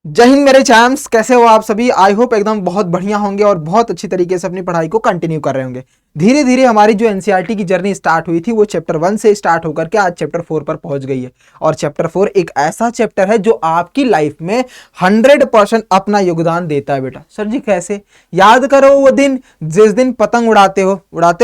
जय हिंद मेरे चैम्प्स, कैसे हो आप सभी। आई होप एकदम बहुत बढ़िया होंगे और बहुत अच्छी तरीके से अपनी पढ़ाई को कंटिन्यू कर रहे होंगे। धीरे धीरे हमारी जो एनसीईआरटी की जर्नी स्टार्ट हुई थी वो चैप्टर 1 से स्टार्ट होकर के आज चैप्टर 4 पर पहुंच गई है। और चैप्टर 4 एक ऐसा चैप्टर है जो आपकी लाइफ में 100% अपना योगदान देता है। बेटा सर जी कैसे? याद करो वो दिन जिस दिन पतंग उड़ाते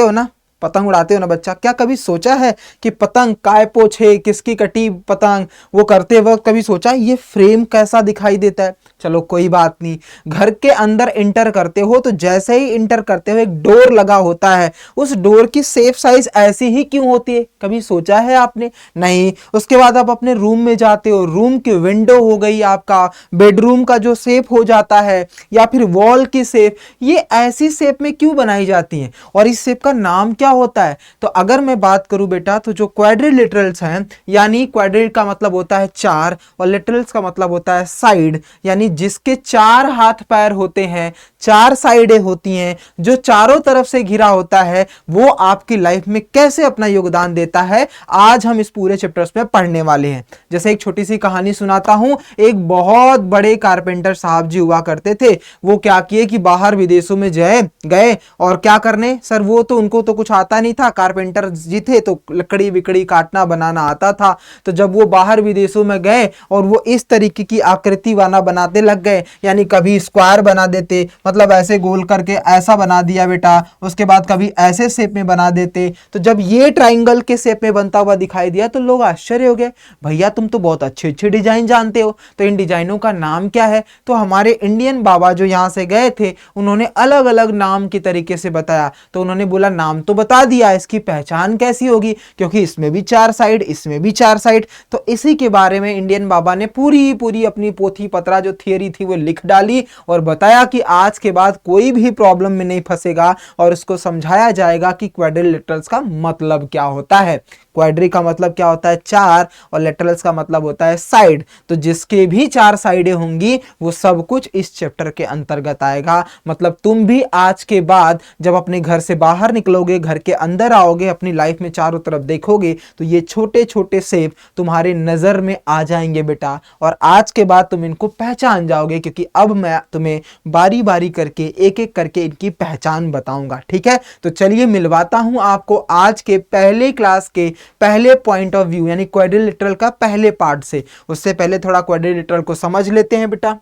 हो ना, पतंग उड़ाते हो ना बच्चा। क्या कभी सोचा है कि पतंग काय पोछे, किसकी कटी पतंग, वो करते वक्त कभी सोचा ये फ्रेम कैसा दिखाई देता है? चलो कोई बात नहीं, घर के अंदर इंटर करते हो तो जैसे ही इंटर करते हो एक डोर लगा होता है, उस डोर की सेफ साइज ऐसी ही क्यों होती है? कभी सोचा है आपने? नहीं। उसके बाद आप अपने रूम में जाते हो, रूम की विंडो हो गई आपका, बेडरूम का जो शेप हो जाता है या फिर वॉल की शेप, ये ऐसी शेप में क्यों बनाई जाती है और इस शेप का नाम क्या होता है? तो अगर मैं बात करूं बेटा तो जो क्वाड्रिलेटरल्स हैं, यानी क्वाड्रिल का मतलब होता है चार और लिटरल्स का मतलब होता है साइड, यानी जिसके चार हाथ पैर होते हैं, चार साइडें होती हैं, जो चारों तरफ से घिरा होता है, वो आपकी लाइफ में कैसे अपना योगदान देता है, आज हम इस पूरे चैप्टर्स में पढ़ने वाले हैं। जैसे एक छोटी सी कहानी सुनाता हूं। एक बहुत बड़े कारपेंटर साहब जी हुआ करते थे। वो क्या किए कि बाहर विदेशों में गए और क्या करने सर, वो तो उनको तो कुछ आता नहीं था, कारपेंटर जी थे तो लकड़ी विकड़ी काटना बनाना आता था। तो जब वो बाहर विदेशों में गए और वो इस तरीके की आकृति वाला बनाते लग गए, यानी कभी स्क्वायर बना देते, मतलब ऐसे गोल करके ऐसा बना दिया बेटा, उसके बाद कभी ऐसे शेप में बना देते। तो जब ये ट्राइंगल के शेप में बनता हुआ दिखाई दिया तो लोग आश्चर्य हो गए, भैया तुम तो बहुत अच्छे अच्छे डिजाइन जानते हो, तो इन डिजाइनों का नाम क्या है? तो हमारे इंडियन बाबा जो यहाँ से गए थे उन्होंने अलग अलग नाम की तरीके से बताया। तो उन्होंने बोला नाम तो बता दिया, इसकी पहचान कैसी होगी, क्योंकि इसमें भी चार साइड, इसमें भी चार साइड। तो इसी के बारे में इंडियन बाबा ने पूरी पूरी अपनी पोथी पत्रा जो थियरी थी वो लिख डाली और बताया कि आज के बाद कोई भी प्रॉब्लम में नहीं फंसेगा और उसको समझाया जाएगा कि क्वाड्रिलेटरल्स का मतलब क्या होता है। क्वाड्री का मतलब क्या होता है? चार, और लेटरल्स का मतलब होता है साइड। तो जिसके भी चार साइडें होंगी वो सब कुछ इस चैप्टर के अंतर्गत आएगा। मतलब तुम भी आज के बाद जब अपने घर से बाहर निकलोगे, घर के अंदर आओगे, अपनी लाइफ में चारों तरफ देखोगे तो ये छोटे छोटे शेप तुम्हारे नजर में आ जाएंगे बेटा, और आज के बाद तुम इनको पहचान जाओगे, क्योंकि अब मैं तुम्हें बारी बारी करके एक एक करके इनकी पहचान बताऊंगा। ठीक है, तो चलिए मिलवाता हूं आपको आज के पहले क्लास के पहले पॉइंट ऑफ व्यू, यानी क्वाड्रिलेटरल का पहले पार्ट से। उससे पहले थोड़ा क्वाड्रिलेटरल को समझ लेते हैं बेटा।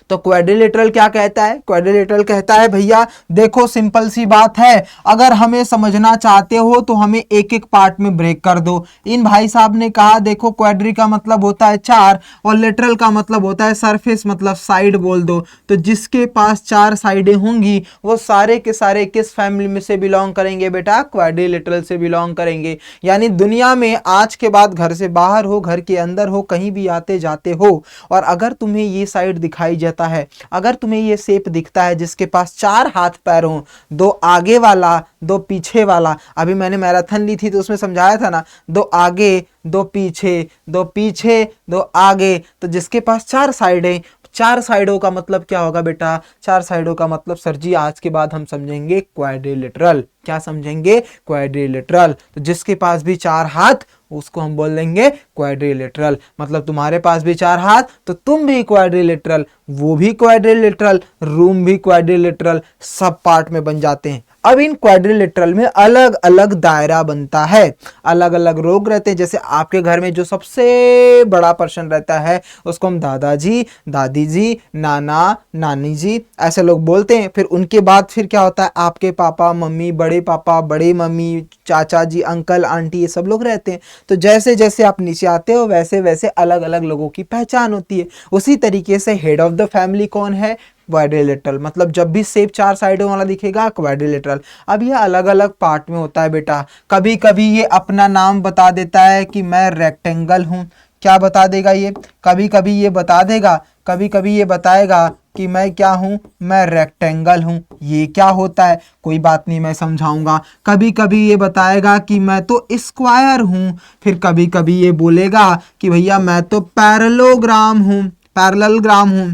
तो क्वाड्रिलेटरल क्या कहता है? क्वाड्रिलेटरल कहता है भैया देखो सिंपल सी बात है, अगर हमें समझना चाहते हो तो हमें एक एक पार्ट में ब्रेक कर दो। इन भाई साहब ने कहा देखो क्वाड्री का मतलब होता है चार और लेटरल का मतलब होता है सरफेस, मतलब साइड बोल दो। तो जिसके पास चार साइडें होंगी वो सारे के सारे किस फैमिली में से बिलोंग करेंगे बेटा? क्वाड्रिलेटरल से बिलोंग करेंगे। यानी दुनिया में आज के बाद घर से बाहर हो, घर के अंदर हो, कहीं भी आते जाते हो, और अगर तुम्हें ये साइड दिखाई जाता है, अगर तुम्हें ये शेप दिखता है जिसके पास चार हाथ पैर हो, दो आगे वाला दो पीछे वाला, अभी मैंने मैराथन ली थी तो उसमें समझाया था ना, दो आगे दो पीछे, दो पीछे दो आगे। तो जिसके पास चार साइडें, चार साइडों का मतलब क्या होगा बेटा? चार साइडों का मतलब सर जी आज के बाद हम समझेंगे क्वाड्रिलेटरल। क्या समझेंगे? क्वाड्रिलेटरल। तो जिसके पास भी चार हाथ उसको हम बोल देंगे क्वाड्रिलेटरल। मतलब तुम्हारे पास भी चार हाथ तो तुम भी क्वाड्रिलेटरल, वो भी क्वाड्रिलेटरल, रूम भी क्वाड्रिलेटरल, सब पार्ट में बन जाते हैं। अब इन क्वाड्रिलेटरल में अलग अलग दायरा बनता है, अलग अलग रोग रहते हैं। जैसे आपके घर में जो सबसे बड़ा पर्सन रहता है उसको हम दादाजी, दादी जी, नाना, नानी जी ऐसे लोग बोलते हैं। फिर उनके बाद फिर क्या होता है? आपके पापा मम्मी, बड़े पापा, बड़े मम्मी, चाचा जी, अंकल, आंटी, ये सब लोग रहते हैं। तो जैसे जैसे आप नीचे आते हो वैसे वैसे अलग अलग लोगों की पहचान होती है। उसी तरीके से हेड ऑफ द फैमिली कौन है? क्वाड्रिलेटरल। मतलब जब भी शेप चार साइडों वाला दिखेगा क्वाड्रिलेटरल। अब ये अलग अलग पार्ट में होता है बेटा। कभी कभी ये अपना नाम बता देता है कि मैं रेक्टेंगल हूं। क्या बता देगा ये? कभी कभी ये बता देगा, कभी कभी ये बताएगा कि मैं क्या हूं? मैं रेक्टेंगल हूं। ये क्या होता है? कोई बात नहीं, मैं समझाऊंगा। कभी कभी ये बताएगा कि मैं तो स्क्वायर हूं। फिर कभी कभी ये बोलेगा कि भैया मैं तो पैरेललोग्राम हूं, पैरेललग्राम हूं,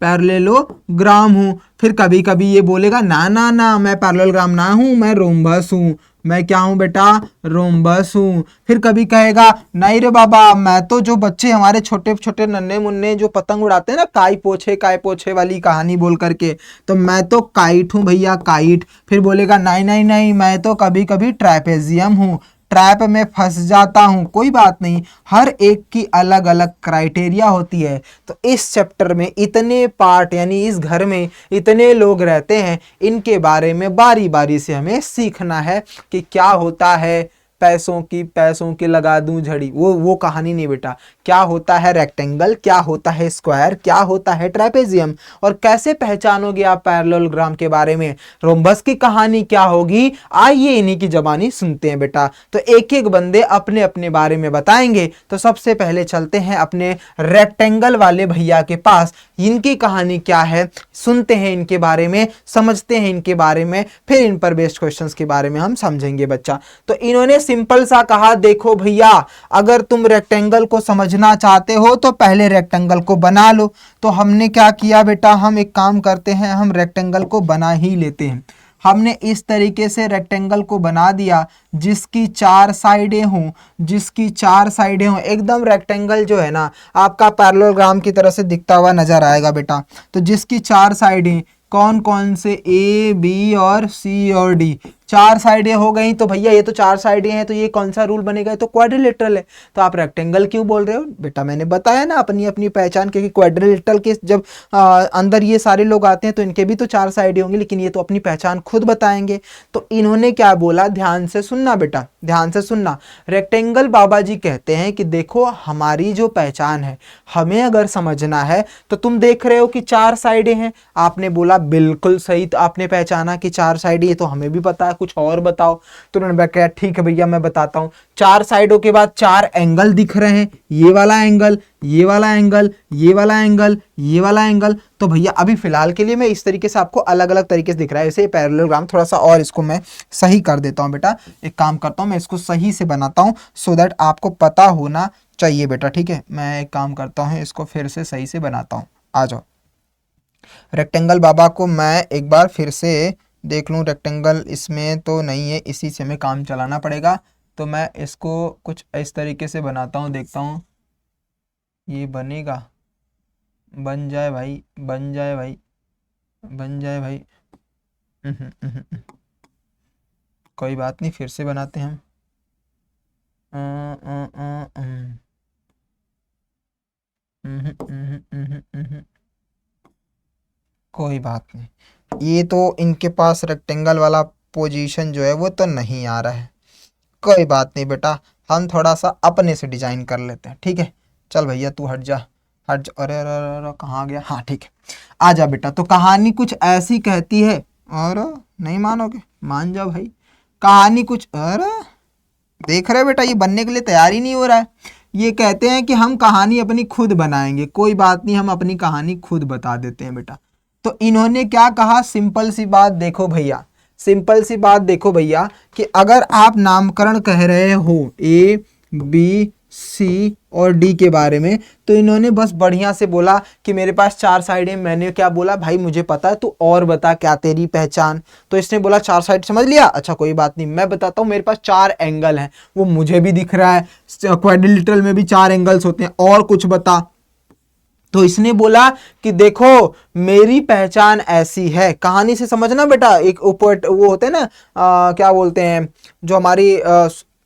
पैरेललोग्राम हूं। फिर कभी कभी ये बोलेगा ना ना ना, मैं पैरेललोग्राम ना हूं, मैं रोम्बस हूं, मैं क्या हूँ बेटा, रोम्बस हूँ। फिर कभी कहेगा नहीं रे बाबा, मैं तो जो बच्चे हमारे छोटे छोटे नन्हे मुन्ने जो पतंग उड़ाते हैं ना, काय पोछे वाली कहानी बोल करके, तो मैं तो काइट हूँ भैया, काइट। फिर बोलेगा नहीं नहीं नहीं, मैं तो कभी कभी ट्रापेजियम हूँ, ट्रैप में फंस जाता हूं। कोई बात नहीं, हर एक की अलग अलग क्राइटेरिया होती है। तो इस चैप्टर में इतने पार्ट, यानी इस घर में इतने लोग रहते हैं, इनके बारे में बारी बारी से हमें सीखना है कि क्या होता है पैसों की लगा दूं झड़ी, वो कहानी नहीं बेटा। क्या होता है रेक्टेंगल, क्या होता है स्क्वायर, क्या होता है ट्रेपेजियम, और कैसे पहचानोगे आप पैरेललोग्राम के बारे में, रोम्बस की कहानी क्या होगी, आइए इन्हीं की जबानी सुनते हैं बेटा। तो एक एक बंदे अपने अपने बारे में बताएंगे। तो सबसे पहले चलते हैं अपने रेक्टेंगल वाले भैया के पास, इनकी कहानी क्या है, सुनते हैं इनके बारे में, समझते हैं इनके बारे में, फिर इन पर बेस्ड क्वेश्चंस के बारे में हम समझेंगे बच्चा। तो इन्होंने सिंपल सा कहा, देखो भैया अगर तुम रेक्टेंगल को समझना चाहते हो तो पहले रेक्टेंगल को बना लो। तो हमने क्या किया बेटा, हम एक काम करते हैं, हम रेक्टेंगल को बना ही लेते हैं। हमने इस तरीके से रेक्टेंगल को बना दिया जिसकी चार साइडें हों, जिसकी चार साइडें हों, एकदम रेक्टेंगल जो है ना आपका पैरेललोग्राम की तरह से दिखता हुआ नजर आएगा बेटा। तो जिसकी चार साइडें कौन कौन से, ए बी और सी और डी, चार साइडें हो गई। तो भैया ये तो चार साइडें हैं, तो ये कौन सा रूल बनेगा, ये तो क्वाड्रिलेटरल है। तो आप रेक्टेंगल क्यों बोल रहे हो बेटा, मैंने बताया ना अपनी अपनी पहचान, क्योंकि क्वाड्रिलेटरल के जब अंदर ये सारे लोग आते हैं तो इनके भी तो चार साइडें होंगी, लेकिन ये तो अपनी पहचान खुद बताएंगे। तो इन्होंने क्या बोला, ध्यान से सुनना बेटा, ध्यान से सुनना। रेक्टेंगल बाबा जी कहते हैं कि देखो हमारी जो पहचान है, हमें अगर समझना है तो तुम देख रहे हो कि चार साइडें हैं, आपने बोला बिल्कुल सही, तो आपने पहचाना कि चार साइडें, ये तो हमें भी पता है, कुछ और बताओ। तो उन्होंने कहा ठीक है भैया मैं बताता हूं। चार साइडों के बाद चार एंगल दिख रहे हैं, ये वाला एंगल, ये वाला एंगल, ये वाला एंगल, ये वाला एंगल। तो भैया अभी फिलहाल के लिए मैं इस तरीके से आपको अलग अलग तरीके से दिख रहा है, ऐसे पैरेललोग्राम थोड़ा सा और इसको मैं सही कर देता हूं बेटा। एक काम करता हूं, मैं इसको सही से बनाता हूं सो दैट आपको पता होना चाहिए बेटा, ठीक है। मैं एक काम करता हूं, इसको फिर से सही से बनाता हूं। आ जाओ, रेक्टेंगल बाबा को मैं एक बार फिर से देख लूँ, रेक्टेंगल इसमें तो नहीं है, इसी से हमें काम चलाना पड़ेगा। तो मैं इसको कुछ इस तरीके से बनाता हूँ, देखता हूँ ये बनेगा, बन जाए भाई, बन जाए भाई, बन जाए भाई। कोई बात नहीं, फिर से बनाते हैं हम। कोई बात नहीं, ये तो इनके पास रेक्टेंगल वाला पोजीशन जो है वो तो नहीं आ रहा है। कोई बात नहीं बेटा, हम थोड़ा सा अपने से डिजाइन कर लेते हैं, ठीक है। चल भैया तू हट जा, हट जा, अरे अरे अरे अरे कहाँ गया, हाँ ठीक है, आ जा बेटा। तो कहानी कुछ ऐसी कहती है, और नहीं मानोगे, मान जाओ भाई। कहानी कुछ, अरे देख रहे बेटा ये बनने के लिए तैयार ही नहीं हो रहा है। ये कहते हैं कि हम कहानी अपनी खुद बनाएंगे। कोई बात नहीं, हम अपनी कहानी खुद बता देते हैं बेटा। तो इन्होंने क्या कहा, सिंपल सी बात देखो भैया, सिंपल सी बात देखो भैया, कि अगर आप नामकरण कह रहे हो ए बी सी और डी के बारे में, तो इन्होंने बस बढ़िया से बोला कि मेरे पास चार साइड है। मैंने क्या बोला, भाई मुझे पता है, तू और बता क्या तेरी पहचान। तो इसने बोला चार साइड समझ लिया, अच्छा कोई बात नहीं, मैं बताता हूँ, मेरे पास चार एंगल हैं, वो मुझे भी दिख रहा है, क्वाड्रिलेटरल में भी चार एंगल्स होते हैं, और कुछ बता। तो इसने बोला कि देखो मेरी पहचान ऐसी है। कहानी से समझना बेटा, एक ऊपर वो होते हैं ना, क्या बोलते हैं, जो हमारी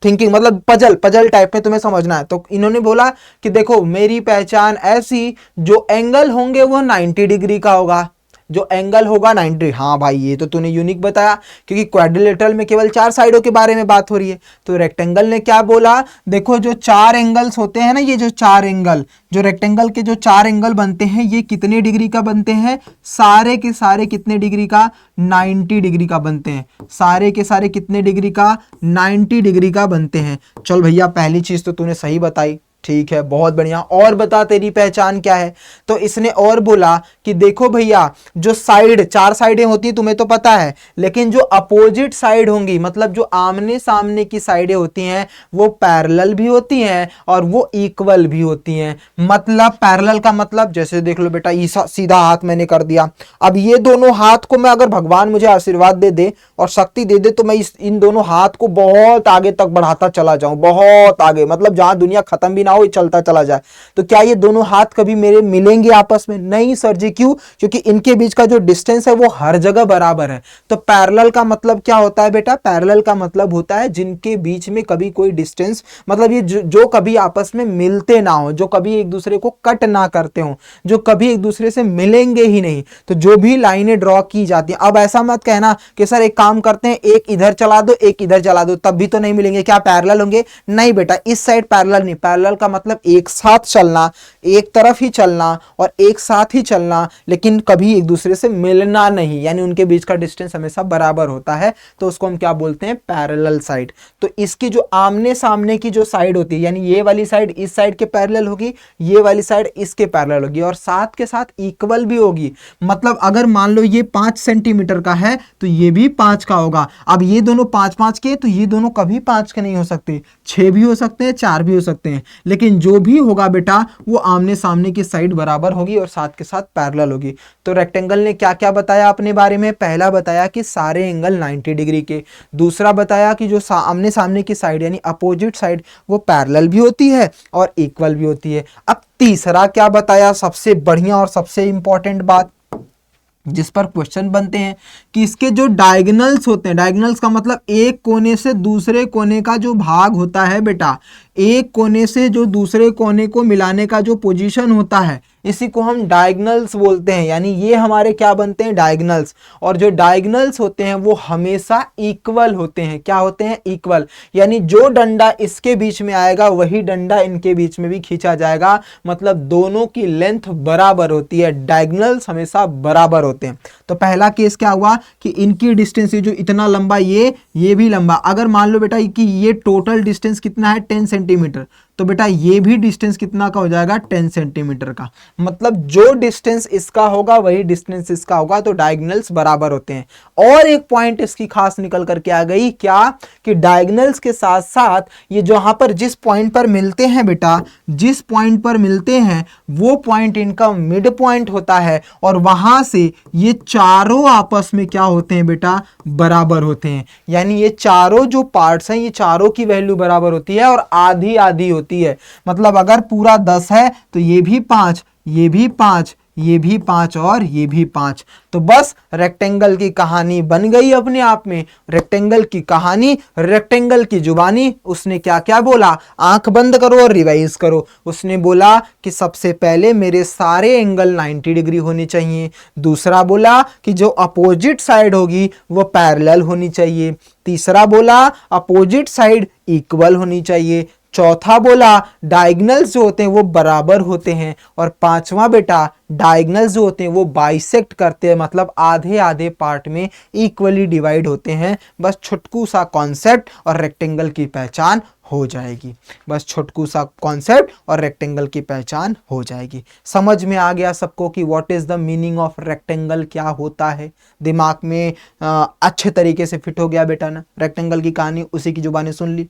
थिंकिंग, मतलब पजल टाइप में तुम्हें समझना है। तो इन्होंने बोला कि देखो मेरी पहचान ऐसी, जो एंगल होंगे वो 90 डिग्री का होगा, जो एंगल होगा 90। हाँ भाई ये तो तूने यूनिक बताया, क्योंकि क्वाड्रिलेटरल में केवल चार साइडों के बारे में बात हो रही है। तो रेक्टेंगल ने क्या बोला, देखो जो चार एंगल्स होते हैं ना, ये जो चार एंगल, जो रेक्टेंगल के जो चार एंगल बनते हैं, ये कितने डिग्री का बनते हैं, सारे के सारे कितने डिग्री का, 90 डिग्री का बनते हैं। सारे के सारे कितने डिग्री का, 90 डिग्री का बनते हैं। चल भैया पहली चीज तो तूने सही बताई, ठीक है, बहुत बढ़िया। और बता तेरी पहचान क्या है? तो इसने और बोला कि देखो भैया, जो साइड, चार साइडें होती हैं तुम्हें तो पता है, लेकिन जो अपोजिट साइड होंगी, मतलब जो आमने सामने की साइडें होती हैं, वो पैरेलल भी होती हैं और वो इक्वल भी होती हैं। मतलब पैरेलल का मतलब, जैसे देख लो बेटा, ये सीधा हाथ मैंने कर दिया। अब ये दोनों हाथ को मैं, अगर भगवान मुझे आशीर्वाद दे दे और शक्ति दे दे, तो मैं इन दोनों हाथ को बहुत आगे तक बढ़ाता चला जाऊं, बहुत आगे, मतलब जहां दुनिया खत्म भी ना हो, ये चलता चला जाए। तो क्या ये दोनों हाथ कभी मेरे मिलेंगे आपस में? नहीं सर जी। क्यों? क्योंकि इनके बीच का जो डिस्टेंस है वो हर जगह बराबर है। तो पैरेलल का मतलब क्या होता है बेटा? पैरेलल का मतलब होता है जिनके बीच में कभी कोई डिस्टेंस, मतलब ये जो कभी आपस में मिलते ना हो, जो कभी एक दूसरे को कट ना करते हो, जो कभी एक दूसरे से मिलेंगे ही नहीं। तो जो भी लाइनें ड्रॉ की जाती हैं, अब ऐसा मत कहना कि सर एक काम करते हैं, एक इधर चला दो, एक इधर चला दो, तब भी तो नहीं मिलेंगे, क्या पैरेलल होंगे? नहीं बेटा, इस साइड पैरेलल नहीं। पैरेलल का मतलब एक साथ चलना, एक तरफ ही चलना और एक साथ ही चलना, लेकिन कभी एक दूसरे से मिलना नहीं, यानी उनके बीच का डिस्टेंस हमेशा बराबर होता है। तो उसको हम क्या बोलते हैं? Parallel side. तो इसकी जो आमने सामने की जो साइड होती है, यानी ये वाली साइड इस साइड के पैरेलल होगी, ये वाली साइड इसके पैरेलल होगी, और साथ के साथ इक्वल भी होगी। मतलब अगर मान लो ये 5 सेंटीमीटर का है तो ये भी 5 का होगा। अब ये दोनों 5-5 के, तो ये दोनों कभी 5 के नहीं हो सकते, 6 भी हो सकते हैं, 4 भी हो सकते हैं, लेकिन जो भी होगा बेटा वो आमने सामने की साइड बराबर होगी और साथ के साथ पैरेलल होगी। तो रेक्टेंगल ने क्या क्या बताया अपने बारे में? पहला बताया कि सारे एंगल 90 डिग्री के। दूसरा बताया कि जो आमने सामने की साइड यानी अपोजिट साइड, वो पैरेलल भी होती है और इक्वल भी होती है। अब तीसरा क्या बताया? सबसे बढ़िया और सबसे इंपॉर्टेंट बात जिस पर क्वेश्चन बनते हैं, कि इसके जो डायगोनल्स होते हैं, डायगोनल्स का मतलब एक कोने से दूसरे कोने का जो भाग होता है बेटा, एक कोने से जो दूसरे कोने को मिलाने का जो पोजीशन होता है, इसी को हम डायगोनल्स बोलते हैं। यानी ये हमारे क्या बनते हैं? डायगोनल्स। और जो डायगोनल्स होते हैं वो हमेशा इक्वल होते हैं। क्या होते हैं? इक्वल। यानी जो डंडा इसके बीच में आएगा वही डंडा इनके बीच में भी खींचा जाएगा, मतलब दोनों की लेंथ बराबर होती है। डायगोनल्स हमेशा बराबर होते हैं। तो पहला केस क्या हुआ कि इनकी डिस्टेंस, ये जो इतना लंबा, ये भी लंबा, अगर मान लो बेटा कि ये टोटल डिस्टेंस कितना है? 10 सेंटीमीटर, तो बेटा ये भी डिस्टेंस कितना का हो जाएगा? 10 सेंटीमीटर का। मतलब जो डिस्टेंस इसका होगा वही डिस्टेंस इसका होगा, तो डायगोनल्स बराबर होते हैं। और एक पॉइंट इसकी खास निकल करके आ गई, क्या? कि डायगोनल्स के साथ साथ ये जहां पर जिस पॉइंट पर मिलते हैं बेटा, जिस पॉइंट पर मिलते हैं वो पॉइंट इनका मिड पॉइंट होता है, और वहां से ये चारों आपस में क्या होते हैं बेटा? बराबर होते हैं। यानी ये चारों जो पार्ट्स हैं, ये चारों की वैल्यू बराबर होती है और आधी आधी होती है। मतलब अगर पूरा 10 है तो ये भी 5, ये भी 5, ये भी 5 और ये भी 5। तो बस रेक्टेंगल की कहानी बन गई अपने आप में। रेक्टेंगल की कहानी, रेक्टेंगल की जुबानी। उसने क्या क्या बोला? आंख बंद करो और रिवाइज करो। उसने बोला कि सबसे पहले मेरे सारे एंगल 90 डिग्री होने चाहिए। दूसरा बोला कि जो अपोजिट साइड होगी वो पैरेलल होनी चाहिए। तीसरा बोला अपोजिट साइड इक्वल होनी चाहिए। चौथा बोला डायगोनल्स जो होते हैं वो बराबर होते हैं। और पांचवा बेटा, डायगोनल्स जो होते हैं वो बाइसेक्ट करते हैं, मतलब आधे आधे पार्ट में इक्वली डिवाइड होते हैं। बस छुटकू सा कॉन्सेप्ट और रेक्टेंगल की पहचान हो जाएगी। बस छुटकू सा कॉन्सेप्ट और रेक्टेंगल की पहचान हो जाएगी। समझ में आ गया सबको कि what is the meaning of rectangle, क्या होता है? दिमाग में अच्छे तरीके से फिट हो गया बेटा ना? रेक्टेंगल की कहानी उसी की जुबानी सुन ली।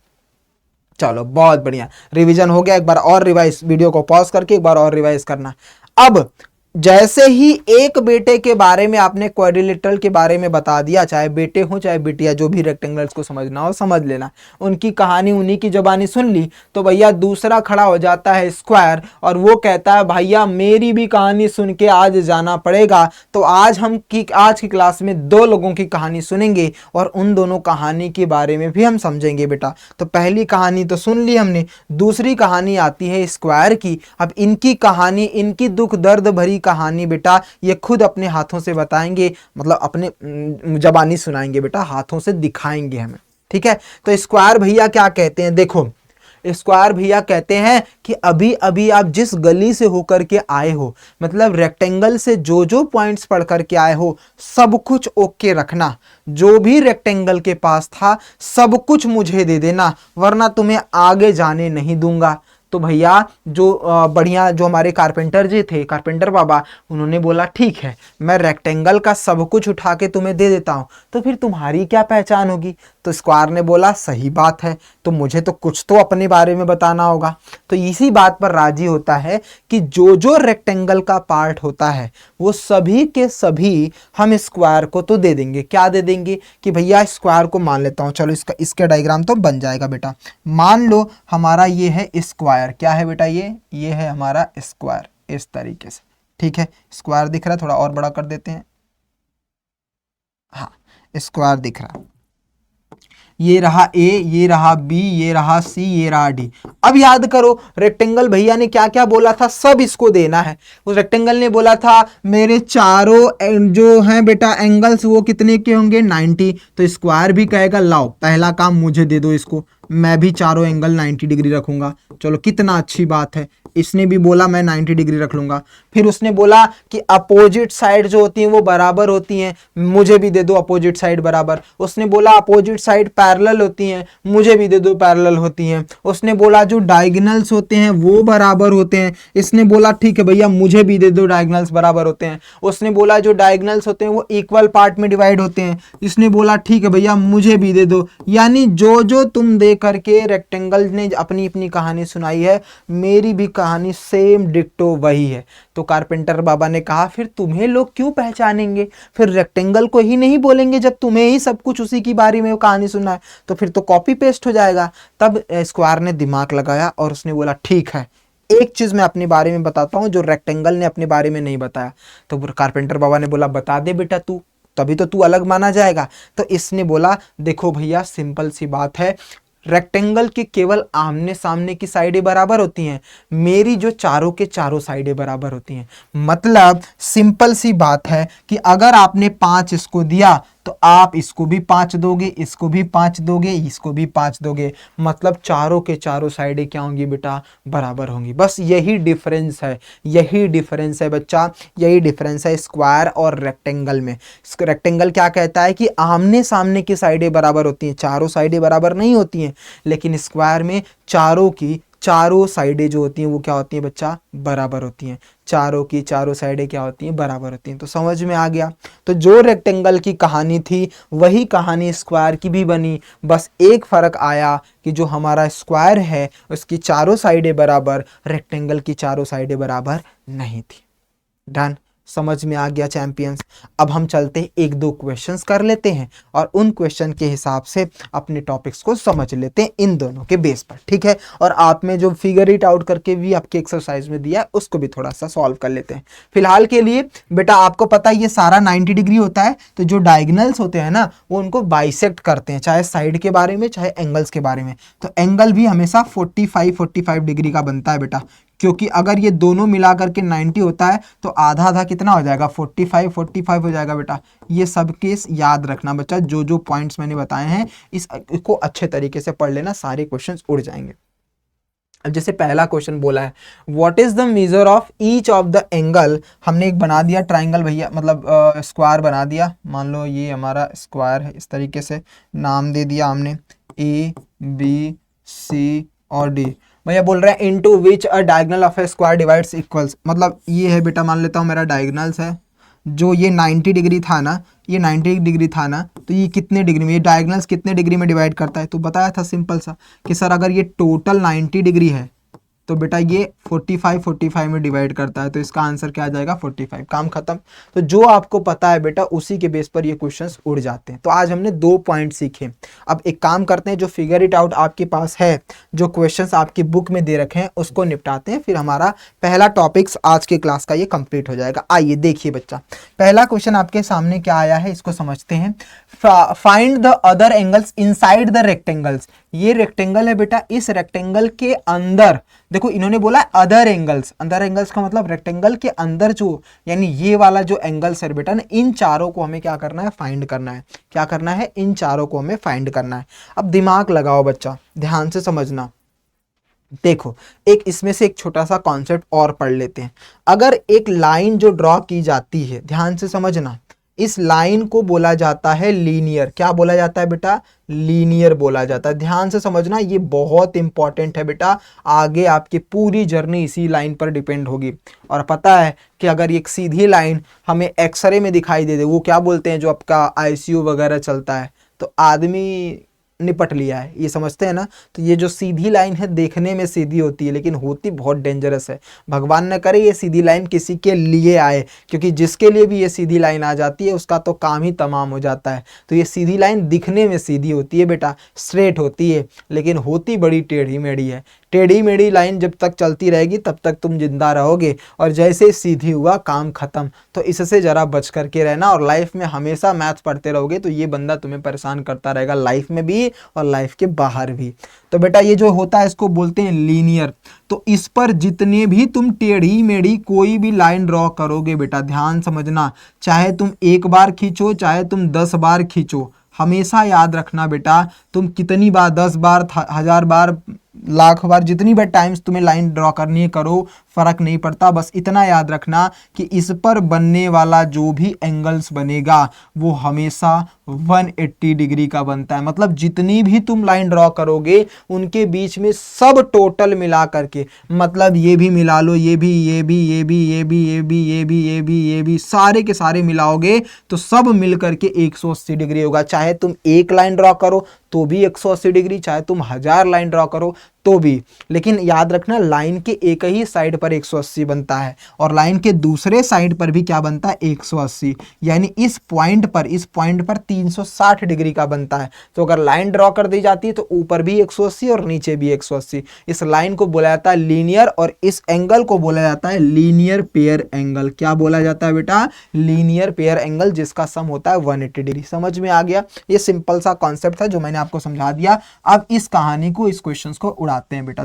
चलो बहुत बढ़िया, रिवीजन हो गया। एक बार और रिवाइज, वीडियो को पॉज करके एक बार और रिवाइज करना। अब जैसे ही एक बेटे के बारे में आपने क्वाड्रिलेटरल के बारे में बता दिया, चाहे बेटे हो चाहे बेटियां, जो भी रेक्टेंगल्स को समझना हो समझ लेना, उनकी कहानी उन्हीं की जुबानी सुन ली, तो भैया दूसरा खड़ा हो जाता है स्क्वायर, और वो कहता है भैया मेरी भी कहानी सुन के आज जाना पड़ेगा। तो आज की क्लास में दो लोगों की कहानी सुनेंगे और उन दोनों कहानी के बारे में भी हम समझेंगे बेटा। तो पहली कहानी तो सुन ली हमने, दूसरी कहानी आती है स्क्वायर की। अब इनकी कहानी, इनकी दुख दर्द भरी कहानी बेटा ये खुद अपने हाथों से बताएंगे, मतलब अपने जबानी सुनाएंगे बेटा, हाथों से दिखाएंगे हमें। ठीक है? तो स्क्वायर भैया क्या कहते हैं? देखो, स्क्वायर भैया कहते हैं कि अभी अभी आप जिस गली से होकर के आए हो, मतलब रेक्टेंगल से जो जो पॉइंट्स पढ़ करके आए हो, सब कुछ ओके रखना। जो भी रेक्टेंगल के पास था सब कुछ मुझे दे देना, वरना तुम्हें आगे जाने नहीं दूंगा। तो भैया जो बढ़िया जो हमारे कारपेंटर जी थे, कारपेंटर बाबा, उन्होंने बोला ठीक है मैं रेक्टेंगल का सब कुछ उठा के तुम्हें दे देता हूँ, तो फिर तुम्हारी क्या पहचान होगी। तो स्क्वायर ने बोला सही बात है, तो मुझे तो कुछ तो अपने बारे में बताना होगा। तो इसी बात पर राजी होता है कि जो जो रेक्टेंगल का पार्ट होता है वो सभी के सभी हम स्क्वायर को तो दे देंगे। क्या दे देंगे कि भैया स्क्वायर को मान लेता हूँ, चलो इसका डायग्राम तो बन जाएगा बेटा। मान लो हमारा ये है स्क्वायर, क्या है बेटा ये है हमारा स्क्वायर, इस तरीके से, ठीक है। स्क्वायर दिख रहा है, थोड़ा और बड़ा कर देते हैं, हाँ स्क्वायर दिख रहा है। ये रहा ए, ये रहा बी, ये रहा सी, ये रहा डी। अब याद करो रेक्टेंगल भैया ने क्या क्या बोला था, सब इसको देना है। उस रेक्टेंगल ने बोला था मेरे चारों जो हैं बेटा एंगल्स वो कितने के होंगे 90। तो स्क्वायर भी कहेगा लाओ पहला काम मुझे दे दो इसको, मैं भी चारों एंगल 90 डिग्री रखूंगा। चलो कितना अच्छी बात है, इसने भी बोला मैं 90 डिग्री रख लूंगा। फिर उसने बोला कि अपोजिट साइड जो होती हैं वो बराबर होती हैं, मुझे भी दे दो अपोजिट साइड बराबर। उसने बोला अपोजिट साइड पैरेलल होती हैं, मुझे भी दे दो पैरेलल होती हैं। उसने बोला जो डायगोनल्स होते हैं वो बराबर होते हैं, इसने बोला ठीक है भैया मुझे भी दे दो डायगोनल्स बराबर होते हैं। उसने बोला जो डायगोनल्स होते हैं वो इक्वल पार्ट में डिवाइड होते हैं, इसने बोला ठीक है भैया मुझे भी दे दो। यानी जो जो तुम दे करके रेक्टेंगल ने अपनी अपनी कहानी सुनाई है, मेरी भी कहानी सेम डिक्टो वही है। तो कारपेंटर बाबा ने कहा फिर तुम्हें लोग क्यों पहचानेंगे, फिर रेक्टेंगल को ही नहीं बोलेंगे जब तुम्हें ही सब कुछ उसी की बारे में कहानी सुना है, तो फिर तो कॉपी पेस्ट हो जाएगा। तब स्क्वायर ने दिमाग लगाया और उसने बोला ठीक है एक चीज मैं अपने बारे में बताता हूं जो रेक्टेंगल ने अपने बारे में नहीं बताया। तो कारपेंटर बाबा ने बोला बता दे बेटा तू, तभी तो तू अलग माना जाएगा। तो इसने बोला देखो भैया सिंपल सी बात है, रेक्टेंगल के केवल आमने सामने की साइडें बराबर होती हैं, मेरी जो चारों के चारों साइडें बराबर होती हैं। मतलब सिंपल सी बात है कि अगर आपने 5 इसको दिया तो आप इसको भी 5 दोगे, इसको भी 5 दोगे, इसको भी 5 दोगे, मतलब चारों के चारों साइडें क्या होंगी बेटा बराबर होंगी। बस यही डिफरेंस है, यही डिफरेंस है बच्चा, यही डिफरेंस है स्क्वायर और रेक्टेंगल में। रेक्टेंगल क्या कहता है कि आमने सामने की साइडें बराबर होती हैं, चारों साइडें बराबर नहीं होती हैं, लेकिन स्क्वायर में चारों की चारों साइडें जो होती हैं वो क्या होती हैं बच्चा बराबर होती हैं, चारों की चारों साइडें क्या होती हैं बराबर होती हैं। तो समझ में आ गया। तो जो रेक्टेंगल की कहानी थी वही कहानी स्क्वायर की भी बनी, बस एक फर्क आया कि जो हमारा स्क्वायर है उसकी चारों साइडें बराबर, रेक्टेंगल की चारों साइडें बराबर नहीं थी। डन, समझ में आ गया चैंपियंस। अब हम चलते हैं एक दो क्वेश्चंस कर लेते हैं और उन क्वेश्चन के हिसाब से अपने टॉपिक्स को समझ लेते हैं इन दोनों के बेस पर, ठीक है। और आप में जो फिगर इट आउट करके भी आपके एक्सरसाइज में दिया है उसको भी थोड़ा सा सॉल्व कर लेते हैं। फिलहाल के लिए बेटा आपको पता है ये सारा 90 डिग्री होता है, तो जो डायगोनल्स होते हैं ना वो उनको बाइसेक्ट करते हैं, चाहे साइड के बारे में चाहे एंगल्स के बारे में। तो एंगल भी हमेशा 45 डिग्री का बनता है बेटा, क्योंकि अगर ये दोनों मिला करके 90 होता है तो आधा आधा कितना हो जाएगा 45 हो जाएगा बेटा। ये सब केस याद रखना बच्चा, जो जो पॉइंट्स मैंने बताए हैं इसको अच्छे तरीके से पढ़ लेना, सारे क्वेश्चंस उड़ जाएंगे। अब जैसे पहला क्वेश्चन बोला है what is the measure of each of the angle. हमने एक बना दिया ट्राइंगल भैया, मतलब स्क्वायर बना दिया। मान लो ये हमारा स्क्वायर है, इस तरीके से नाम दे दिया हमने ए बी सी और डी। भैया बोल रहे हैं into which a diagonal of A square divides equals, मतलब ये है बेटा, मान लेता हूँ मेरा डायगोनल्स है, जो ये 90 डिग्री था ना, ये 90 डिग्री था ना, तो ये कितने डिग्री में, ये डायगोनल्स कितने डिग्री में डिवाइड करता है। तो बताया था सिंपल सा कि सर अगर ये टोटल 90 डिग्री है तो बेटा ये 45 में डिवाइड करता है, तो इसका आंसर क्या आ जाएगा 45। काम खत्म। तो जो आपको पता है बेटा उसी के बेस पर ये क्वेश्चंस उड़ जाते हैं। तो आज हमने 2 पॉइंट सीखे। अब एक काम करते हैं, जो फिगर इट आउट आपके पास है, जो क्वेश्चंस आपकी बुक में दे रखे हैं उसको निपटाते हैं, फिर हमारा पहला टॉपिक्स आज के क्लास का ये कंप्लीट हो जाएगा। आइए देखिए बच्चा, पहला क्वेश्चन आपके सामने क्या आया है इसको समझते हैं। Find the other angles inside the rectangles. ये रेक्टेंगल है बेटा, इस रेक्टेंगल के अंदर देखो इन्होंने बोला अदर एंगल्स, अदर एंगल्स का मतलब रेक्टेंगल के अंदर जो, यानी ये वाला जो एंगल्स है बेटा ना, इन चारों को हमें क्या करना है फाइंड करना है। क्या करना है, इन चारों को हमें फाइंड करना है। अब दिमाग लगाओ बच्चा, ध्यान से समझना। देखो एक इसमें से एक छोटा सा कॉन्सेप्ट और पढ़ लेते हैं। अगर एक लाइन जो ड्रॉ की जाती है, ध्यान से समझना, इस लाइन को बोला जाता है लीनियर। क्या बोला जाता है बेटा? लीनियर बोला जाता है। ध्यान से समझना, ये बहुत इंपॉर्टेंट है बेटा, आगे आपकी पूरी जर्नी इसी लाइन पर डिपेंड होगी। और पता है कि अगर एक सीधी लाइन हमें एक्सरे में दिखाई दे, वो क्या बोलते हैं, जो आपका आईसीयू वगैरह चलता है, तो आदमी निपट लिया है, ये समझते हैं ना। तो ये जो सीधी लाइन है देखने में सीधी होती है लेकिन होती बहुत डेंजरस है। भगवान न करे ये सीधी लाइन किसी के लिए आए, क्योंकि जिसके लिए भी ये सीधी लाइन आ जाती है उसका तो काम ही तमाम हो जाता है। तो ये सीधी लाइन दिखने में सीधी होती है बेटा, स्ट्रेट होती है, लेकिन होती बड़ी टेढ़ी मेढ़ी है। टेढ़ी मेढ़ी लाइन जब तक चलती रहेगी तब तक तुम जिंदा रहोगे, और जैसे सीधी हुआ काम खत्म। तो इससे जरा बच करके रहना, और लाइफ में हमेशा मैथ्स पढ़ते रहोगे तो ये बंदा तुम्हें परेशान करता रहेगा, लाइफ में भी और लाइफ के बाहर भी। तो बेटा ये जो होता है इसको बोलते हैं लीनियर। तो इस पर जितने भी तुम टेढ़ी मेढ़ी कोई भी लाइन ड्रॉ करोगे बेटा, ध्यान समझना, चाहे तुम एक बार खींचो चाहे तुम 10 बार खींचो, हमेशा याद रखना बेटा, तुम कितनी बार, 10 बार, 1000 बार, लाख बार, जितनी बार टाइम्स तुम्हें लाइन ड्रॉ करनी है करो, फर्क नहीं पड़ता। बस इतना याद रखना कि इस पर बनने वाला जो भी एंगल्स बनेगा वो हमेशा 180 डिग्री का बनता है। मतलब जितनी भी तुम लाइन ड्रॉ करोगे उनके बीच में सब टोटल मिला करके, मतलब ये भी मिला लो, ये भी, ये भी, ये भी, ये भी, ये भी, ये भी, ये भी, ये भी, सारे के सारे मिलाओगे तो सब मिल करके 180 डिग्री होगा। चाहे तुम एक लाइन ड्रॉ करो तो भी 180 डिग्री, चाहे तुम 1000 लाइन ड्रॉ करो तो भी। लेकिन याद रखना लाइन के एक ही साइड पर 180 बनता है और लाइन के दूसरे साइड पर भी क्या बनता है? 180। यानी इस पॉइंट पर 360 डिग्री का बनता है। तो अगर लाइन ड्रॉ कर दी जाती है तो ऊपर भी 180 और नीचे भी 180। इस लाइन को बोला जाता है लीनियर, और इस एंगल को बोला जाता है लीनियर पेयर एंगल। क्या बोला जाता है बेटा? लीनियर पेयर एंगल, जिसका सम होता है 180 डिग्री। समझ में आ गया? ये सिंपल सा कॉन्सेप्ट था जो मैंने आपको समझा दिया। अब इस कहानी को, इस क्वेश्चन को उड़ाते हैं बेटा।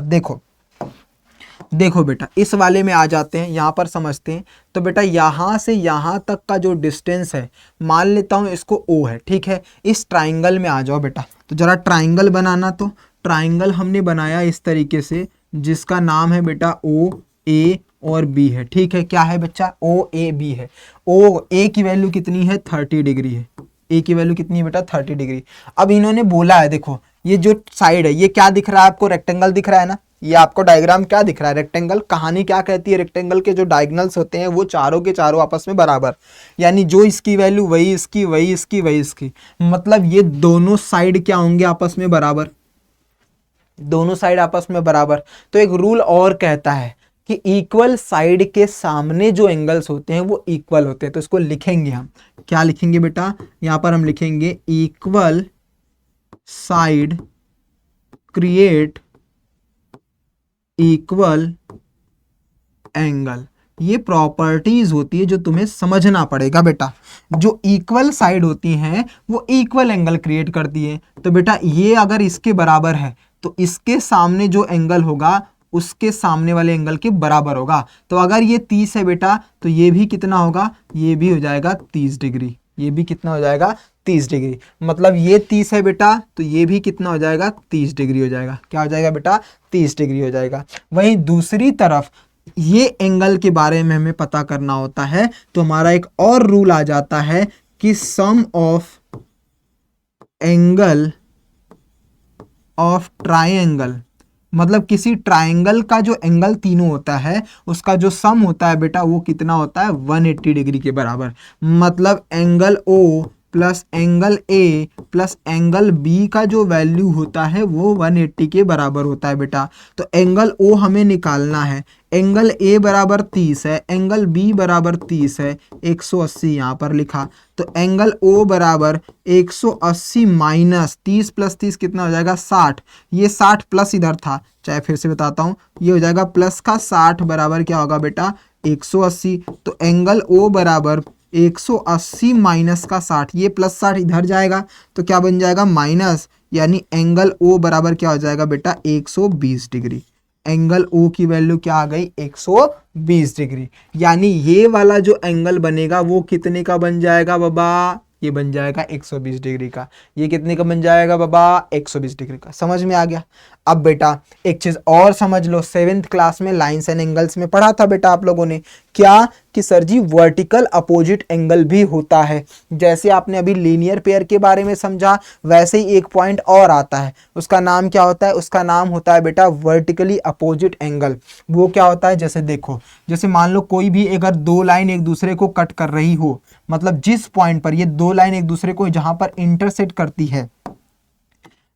देखो बेटा, इस वाले में आ जाते हैं, यहां पर समझते हैं। तो बेटा यहां से यहां तक का जो डिस्टेंस है, मान लेता हूं इसको O है, ठीक है। इस ट्राइंगल में आ जाओ बेटा। तो जरा ट्राइंगल बनाना, तो ट्राइंगल हमने बनाया इस तरीके से, जिसका नाम है बेटा O A और B है, ठीक है। क्या है बच्चा? O A B है। O A की वैल्यू कितनी है? 30 डिग्री है। A की वैल्यू कितनी है बेटा? 30 डिग्री। अब इन्होंने बोला है, देखो ये जो साइड है ये क्या दिख रहा है आपको? रेक्टेंगल दिख रहा है ना। ये आपको डायग्राम क्या दिख रहा है? रेक्टेंगल। कहानी क्या कहती है? रेक्टेंगल के जो डायगोनल्स होते हैं वो चारों के चारों आपस में बराबर, यानी जो इसकी वैल्यू वही इसकी, वही इसकी, वही इसकी। मतलब ये दोनों साइड क्या होंगे? आपस में बराबर। दोनों साइड आपस में बराबर। तो एक रूल और कहता है कि इक्वल साइड के सामने जो एंगल्स होते हैं वो इक्वल होते हैं। तो इसको लिखेंगे हम, क्या लिखेंगे बेटा? यहां पर हम लिखेंगे equal side create equal angle. ये प्रॉपर्टीज होती है जो तुम्हें समझना पड़ेगा बेटा। जो इक्वल साइड होती हैं वो इक्वल एंगल क्रिएट करती है। तो बेटा ये अगर इसके बराबर है तो इसके सामने जो एंगल होगा उसके सामने वाले एंगल के बराबर होगा। तो अगर ये 30 है बेटा तो ये भी कितना होगा? ये भी हो जाएगा 30 डिग्री। ये भी कितना हो जाएगा? 30 डिग्री। मतलब ये 30 है बेटा तो ये भी कितना हो जाएगा? 30 डिग्री हो जाएगा। क्या हो जाएगा बेटा? 30 डिग्री हो जाएगा। वहीं दूसरी तरफ ये एंगल के बारे में हमें पता करना होता है, तो हमारा एक और रूल आ जाता है कि सम ऑफ एंगल ऑफ ट्राइंगल, मतलब किसी ट्राइंगल का जो एंगल तीनों होता है उसका जो सम होता है बेटा वो कितना होता है? 180 डिग्री के बराबर। मतलब angle O plus angle A plus angle B का जो वैल्यू होता है वो 180 के बराबर होता है बेटा। तो एंगल O हमें निकालना है। एंगल A बराबर 30 है, एंगल B बराबर 30 है, 180 यहाँ पर लिखा। तो एंगल O बराबर 180 माइनस 30 प्लस 30 कितना हो जाएगा? 60। ये 60 प्लस इधर था, चाहे फिर से बताता हूँ, ये हो जाएगा प्लस का 60 बराबर क्या होगा बेटा? 180। तो एंगल O बराबर 180 माइनस का 60, ये प्लस 60 इधर जाएगा तो क्या बन जाएगा? माइनस, यानी एंगल O बराबर क्या हो जाएगा बेटा? 120 डिग्री। एंगल O की वैल्यू क्या आ गई? 120 डिग्री। यानी ये वाला जो एंगल बनेगा वो कितने का बन जाएगा बाबा? ये बन जाएगा 120 डिग्री का। ये कितने का बन जाएगा बाबा? 120 डिग्री का। समझ में आ गया? अब बेटा एक चीज और समझ लो, 7th क्लास में लाइंस एंड एंगल्स में पढ़ा था बेटा आप लोगों ने क्या, कि सर जी वर्टिकल अपोजिट एंगल भी होता है। जैसे आपने अभी लीनियर पेयर के बारे में समझा, वैसे ही एक पॉइंट और आता है, उसका नाम क्या होता है? उसका नाम होता है बेटा वर्टिकली अपोजिट एंगल। वो क्या होता है? जैसे देखो, जैसे मान लो कोई भी अगर दो लाइन एक दूसरे को कट कर रही हो, मतलब जिस पॉइंट पर ये दो लाइन एक दूसरे को जहां पर इंटरसेक्ट करती है,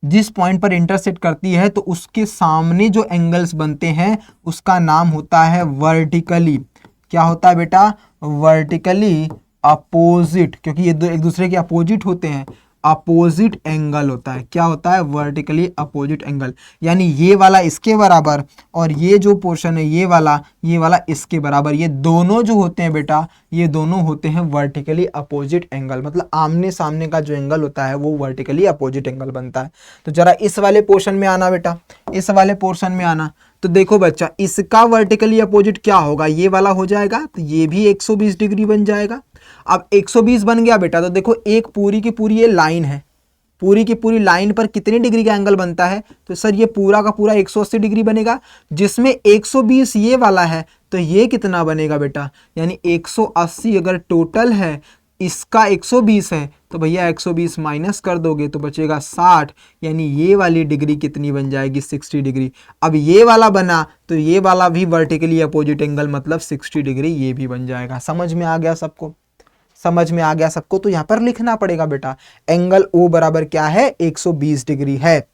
जिस पॉइंट पर इंटरसेक्ट करती है, तो उसके सामने जो एंगल्स बनते हैं उसका नाम होता है वर्टिकली, क्या होता है बेटा? वर्टिकली अपोजिट, क्योंकि ये दो एक दूसरे के अपोजिट होते हैं, अपोजिट एंगल होता है। क्या होता है? Vertically opposite angle. यानी ये वाला इसके बराबर और ये जो पोर्शन है ये वाला इसके बराबर, ये दोनों जो होते हैं बेटा, ये दोनों होते हैं वर्टिकली अपोजिट एंगल। मतलब आमने सामने का जो एंगल होता है वो वर्टिकली अपोजिट एंगल बनता है। तो जरा इस वाले पोर्शन में आना बेटा, इस वाले पोर्शन में आना। तो देखो बच्चा, इसका वर्टिकली अपोजिट क्या होगा? ये वाला हो जाएगा, तो ये भी 120 डिग्री बन जाएगा। अब 120 बन गया बेटा, तो देखो एक पूरी की पूरी ये लाइन है, पूरी की पूरी लाइन पर कितने डिग्री का एंगल बनता है? तो सर ये पूरा का पूरा 180 डिग्री बनेगा, जिसमें 120 ये वाला है, तो ये कितना बनेगा बेटा? यानी 180 अगर टोटल है, इसका 120 है, तो भैया 120 माइनस कर दोगे तो बचेगा 60, यानी ये वाली डिग्री कितनी बन जाएगी? 60 डिग्री। अब ये वाला बना तो ये वाला भी वर्टिकली अपोजिट एंगल, मतलब 60 डिग्री ये भी बन जाएगा। समझ में आ गया सबको? समझ में आ गया सबको? तो यहां पर लिखना पड़ेगा बेटा, एंगल O बराबर क्या है? 120 डिग्री है।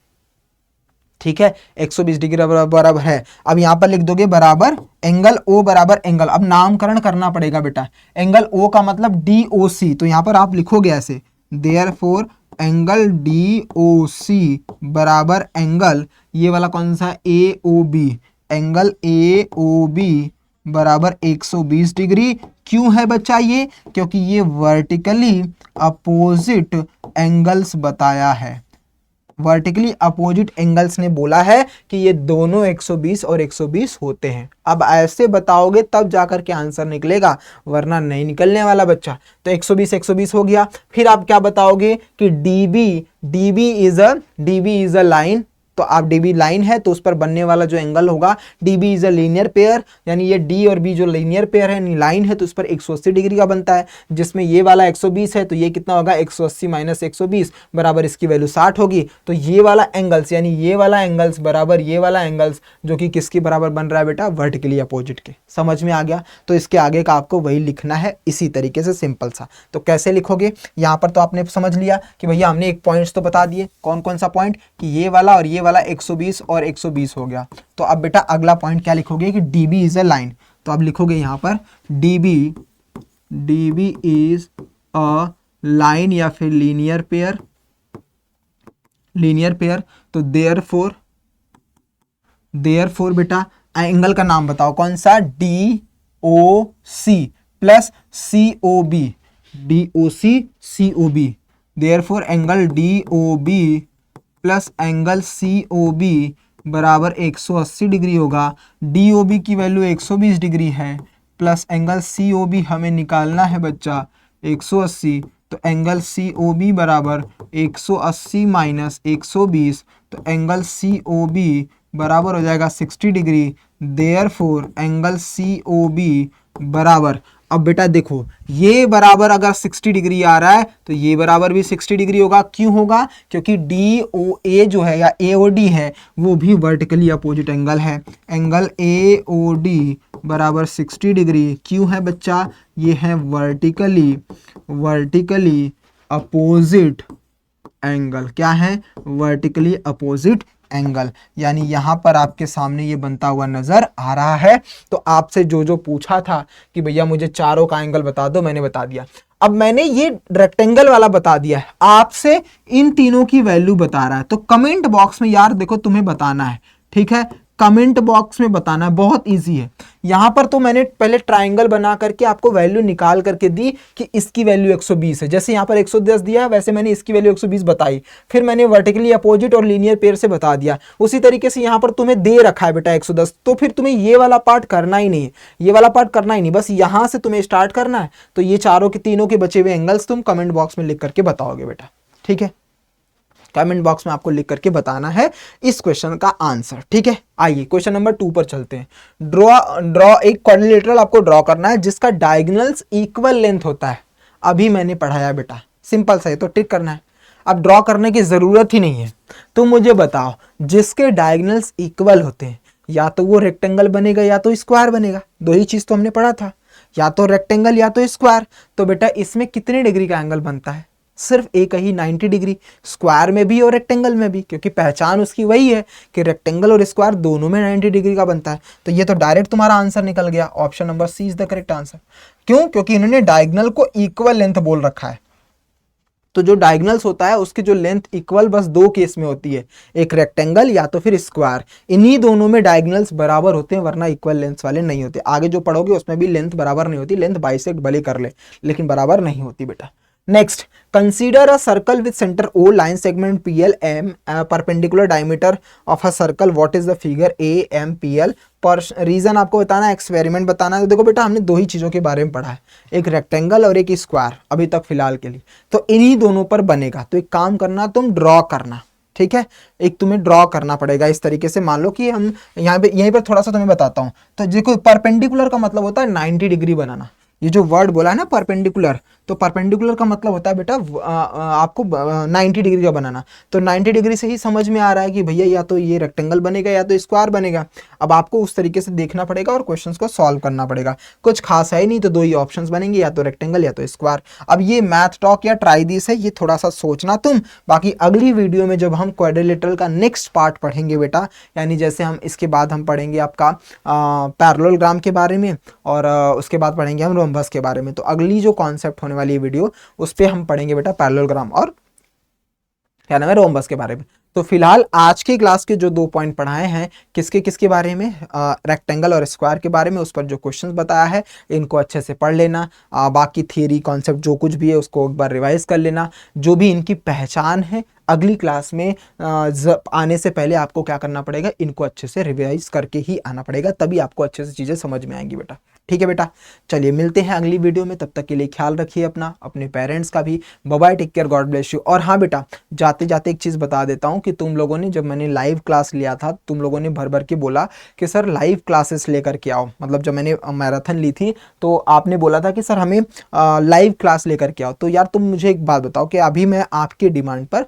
ठीक है, 120 डिग्री बराबर है। अब यहां पर लिख दोगे बराबर एंगल O बराबर एंगल, अब नामकरण करना पड़ेगा बेटा। एंगल O का मतलब DOC, तो यहां पर आप लिखोगे ऐसे, देयरफॉर एंगल DOC बराबर एंगल, ये वाला कौन सा? AOB, एंगल AOB बराबर 120 डिग्री। क्यों है बच्चा ये? क्योंकि ये वर्टिकली अपोजिट एंगल्स बताया है। वर्टिकली अपोजिट एंगल्स ने बोला है कि ये दोनों 120 और 120 होते हैं। अब ऐसे बताओगे तब जाकर के आंसर निकलेगा, वरना नहीं निकलने वाला बच्चा। तो 120 120 हो गया। फिर आप क्या बताओगे कि DB इज अ लाइन, तो आप DB लाइन है तो उस पर बनने वाला जो एंगल होगा, DB is a linear pair, यानी ये D और B जो लीनियर पेयर है, लाइन है, तो उस पर 180 डिग्री का बनता है, जिसमें ये वाला 120 है, तो ये कितना होगा? 180 माइनस 120 बराबर इसकी वैल्यू 60 होगी। तो ये वाला एंगल्स, यानी ये वाला एंगल्स बराबर ये वाला एंगल्स, जो कि किसके बराबर बन रहा है बेटा? वर्टिकली अपोजिट के। समझ में आ गया? तो इसके आगे का आपको वही लिखना है, इसी तरीके से सिंपल सा। तो कैसे लिखोगे? यहाँ पर तो आपने समझ लिया कि भैया हमने एक पॉइंट्स तो बता दिए, कौन कौन सा पॉइंट? कि ये वाला और ये वाला 120 और 120 हो गया। तो अब बेटा अगला पॉइंट क्या लिखोगे? कि DB इज अ लाइन। तो अब लिखोगे यहां पर DB इज अ लाइन या फिर लीनियर पेयर। तो देयरफॉर बेटा एंगल का नाम बताओ, कौन सा? DOC plus COB, therefore angle DOB plus angle COB बराबर 180 डिग्री होगा। DOB की वैल्यू 120 डिग्री है, प्लस एंगल COB हमें निकालना है बच्चा 180, तो एंगल COB बराबर 180 माइनस 120, तो एंगल COB बराबर हो जाएगा 60 डिग्री। देयरफॉर एंगल COB बराबर, अब बेटा देखो ये बराबर अगर 60 डिग्री आ रहा है तो ये बराबर भी 60 डिग्री होगा। क्यों होगा? क्योंकि DOA जो है या AOD है वो भी वर्टिकली अपोजिट एंगल है। एंगल AOD बराबर 60 डिग्री। क्यों है बच्चा? ये है वर्टिकली अपोजिट एंगल। क्या है? Vertically opposite angle. यानी यहां पर आपके सामने ये बनता हुआ नजर आ रहा है। तो आपसे जो जो पूछा था कि भैया मुझे चारों का एंगल बता दो, मैंने बता दिया। अब मैंने ये रेक्टेंगल वाला बता दिया है, आपसे इन तीनों की वैल्यू बता रहा है। तो कमेंट बॉक्स में यार देखो तुम्हें बताना है, ठीक है? कमेंट बॉक्स में बताना है, बहुत इजी है। यहां पर तो मैंने पहले ट्राइंगल बना करके आपको वैल्यू निकाल करके दी कि इसकी वैल्यू 120 है। जैसे यहां पर 110 दिया है वैसे मैंने इसकी वैल्यू 120 बताई, फिर मैंने वर्टिकली अपोजिट और लीनियर पेयर से बता दिया। उसी तरीके से यहां पर तुम्हें दे रखा है बेटा 110, तो फिर तुम्हें ये वाला पार्ट करना ही नहीं है, ये वाला पार्ट करना ही नहीं, बस यहां से तुम्हें स्टार्ट करना है। तो ये चारों के तीनों के बचे हुए एंगल्स तुम कमेंट बॉक्स में लिख करके बताओगे बेटा, ठीक है? कमेंट बॉक्स में आपको लिख करके बताना है इस क्वेश्चन का आंसर, ठीक है। आइए क्वेश्चन नंबर 2 पर चलते हैं। ड्रॉ एक क्वाड्रिलेटरल आपको ड्रॉ करना है जिसका डायगोनल्स इक्वल लेंथ होता है। अभी मैंने पढ़ाया बेटा, सिंपल सा है, तो टिक करना है। अब ड्रॉ करने की जरूरत ही नहीं है। तो मुझे बताओ, जिसके डायगोनल्स इक्वल होते हैं या तो वो रेक्टेंगल बनेगा या तो स्क्वायर बनेगा। दो ही चीज तो हमने पढ़ा था, या तो रेक्टेंगल या तो स्क्वायर। तो बेटा इसमें कितने डिग्री का एंगल बनता है? सिर्फ एक ही 90 डिग्री, स्क्वायर में भी और रेक्टेंगल में भी, क्योंकि पहचान उसकी वही है कि रेक्टेंगल और स्क्वायर दोनों में 90 डिग्री का बनता है। तो ये तो डायरेक्ट तुम्हारा आंसर निकल गया, option number C is the correct answer. क्यों? क्योंकि इन्होंने डायगोनल को इक्वल लेंथ बोल रखा है। तो जो डायगोनल्स होता है उसकी जो लेंथ इक्वल बस दो केस में होती है, एक रेक्टेंगल या तो फिर स्क्वायर। इन्हीं दोनों में डायगोनल्स बराबर होते हैं, वरना इक्वल लेंथ वाले नहीं होते। आगे जो पढ़ोगे उसमें भी लेंथ बराबर नहीं होती, लेंथ बाइसेक्ट भले कर ले लेकिन बराबर नहीं होती बेटा। Next, consider a circle with centre O, line segment P L M, perpendicular diameter of a circle, what is the figure A M P L. पर रीजन आपको बताना है, एक्सपेरिमेंट बताना है। तो देखो बेटा, हमने दो ही चीज़ों के बारे में पढ़ा है, एक रेक्टेंगल और एक स्क्वायर अभी तक फिलहाल के लिए। तो इन्हीं दोनों पर बनेगा। तो एक काम करना, तुम ड्रॉ करना, ठीक है। एक तुम्हें ड्रॉ करना पड़ेगा इस तरीके से। मान लो कि हम यहाँ पे, यहीं पर थोड़ा सा तुम्हें बताता हूँ। तो देखो, परपेंडिकुलर का मतलब होता है 90 डिग्री बनाना। ये जो वर्ड बोला है ना परपेंडिकुलर, तो परपेंडिकुलर का मतलब होता है बेटा आपको 90 डिग्री का बनाना। तो 90 डिग्री से ही समझ में आ रहा है कि भैया या तो ये रेक्टेंगल बनेगा या तो स्क्वायर बनेगा। अब आपको उस तरीके से देखना पड़ेगा और क्वेश्चंस को सॉल्व करना पड़ेगा। कुछ खास है ही नहीं, तो दो ही ऑप्शंस बनेंगे, या तो रेक्टेंगल या तो स्क्वायर। अब ये मैथ टॉक या ट्राई दिस है, ये थोड़ा सा सोचना तुम। बाकी अगली वीडियो में जब हम क्वाड्रिलेटरल का नेक्स्ट पार्ट पढ़ेंगे बेटा, यानी जैसे हम इसके बाद हम पढ़ेंगे आपका पैरेललोग्राम के बारे में, और उसके बाद पढ़ेंगे हम रोम्बस के बारे में। तो अगली जो कॉन्सेप्ट होने वाली वीडियो, उस पे हम पढ़ेंगे बेटा पैरेललोग्राम और क्या नाम है, रोम्बस के बारे में। तो फिलहाल आज की क्लास के जो 2 पॉइंट पढ़ाए हैं, किसके किसके बारे में, रेक्टेंगल और स्क्वायर के बारे में, उस पर जो क्वेश्चंस बताया है इनको अच्छे से पढ़ लेना। बाकी थियरी कॉन्सेप्ट जो कुछ भी है उसको एक बार रिवाइज कर लेना। जो भी इनकी पहचान है, अगली क्लास में आने से पहले आपको क्या करना पड़ेगा, इनको अच्छे से रिवाइज करके ही आना पड़ेगा, तभी आपको अच्छे से चीज़ें समझ में आएंगी बेटा। ठीक है बेटा, चलिए मिलते हैं अगली वीडियो में। तब तक के लिए ख्याल रखिए अपना, अपने पेरेंट्स का भी। Bye bye, take care, God bless you. और हाँ बेटा, जाते जाते एक चीज़ बता देता हूँ कि तुम लोगों ने, जब मैंने लाइव क्लास लिया था, तुम लोगों ने भर भर के बोला कि सर लाइव क्लासेस लेकर के आओ। मतलब जब मैंने मैराथन ली थी तो आपने बोला था कि सर हमें लाइव क्लास लेकर के आओ। तो यार तुम मुझे एक बात बताओ कि अभी मैं आपके डिमांड पर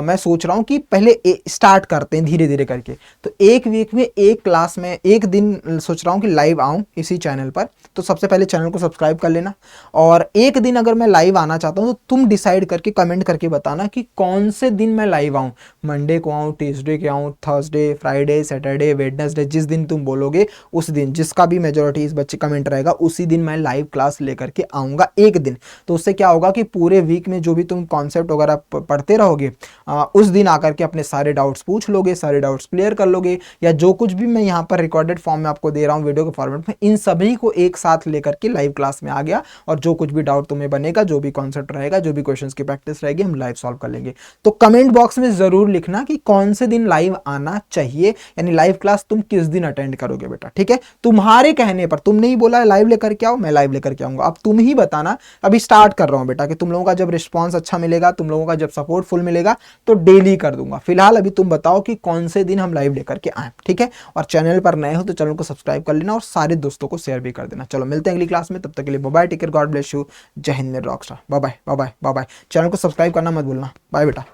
मैं सोच रहा हूँ कि पहले स्टार्ट करते हैं धीरे धीरे करके। तो एक वीक में एक क्लास में एक दिन सोच रहा हूँ कि लाइव आऊँ इसी चैनल पर। तो सबसे पहले चैनल को सब्सक्राइब कर लेना, और एक दिन अगर मैं लाइव आना चाहता हूँ तो तुम डिसाइड करके कमेंट करके बताना कि कौन से दिन मैं लाइव आऊँ। मंडे को आऊँ, ट्यूसडे को आऊँ, थर्सडे, फ्राइडे, सैटरडे, वेडनेसडे, जिस दिन तुम बोलोगे उस दिन, जिसका भी मेजोरिटी इस बच्चे कमेंट रहेगा उसी दिन मैं लाइव क्लास लेकर के आऊँगा एक दिन। तो उससे क्या होगा कि पूरे वीक में जो भी तुम कॉन्सेप्ट वगैरह पढ़ते रहोगे, उस दिन आकर के अपने सारे डाउट्स पूछ लोगे, सारे डाउट्स क्लियर कर लोगे, या जो कुछ भी मैं यहाँ पर रिकॉर्डेड फॉर्म में आपको दे रहा हूँ वीडियो के फॉर्मेट में, इन सभी को एक साथ लेकर के लाइव क्लास में आ गया। और जो कुछ भी डाउट तुम्हें बनेगा, जो भी कॉन्सेप्ट रहेगा, जो भी क्वेश्चंस की प्रैक्टिस रहेगी, हम लाइव सॉल्व कर लेंगे। तो कमेंट बॉक्स में जरूर लिखना कि कौन से दिन लाइव आना चाहिए, यानी लाइव क्लास तुम किस दिन अटेंड करोगे बेटा। ठीक है, तुम्हारे कहने पर, तुमने ही बोला लाइव लेकर के आओ, मैं लाइव लेकर के आऊंगा। अब तुम ही बताना, अभी स्टार्ट कर रहा हूं बेटा, कि तुम लोगों का जब रिस्पॉन्स अच्छा मिलेगा, तुम लोगों का जब सपोर्ट फुल मिलेगा तो डेली कर दूंगा। फिलहाल अभी तुम बताओ कि कौन से दिन हम लाइव लेकर के आए। ठीक है, और चैनल पर नए हो तो चैनल को सब्सक्राइब कर लेना और सारे दोस्तों को शेयर भी कर देना। चलो मिलते हैं अगली क्लास में, तब तक के लिए bye bye, take care, God bless you, जय हिंद मेरे rockstar. Bye bye bye bye bye bye. Channel को सब्सक्राइब करना मत भूलना। बाय बेटा।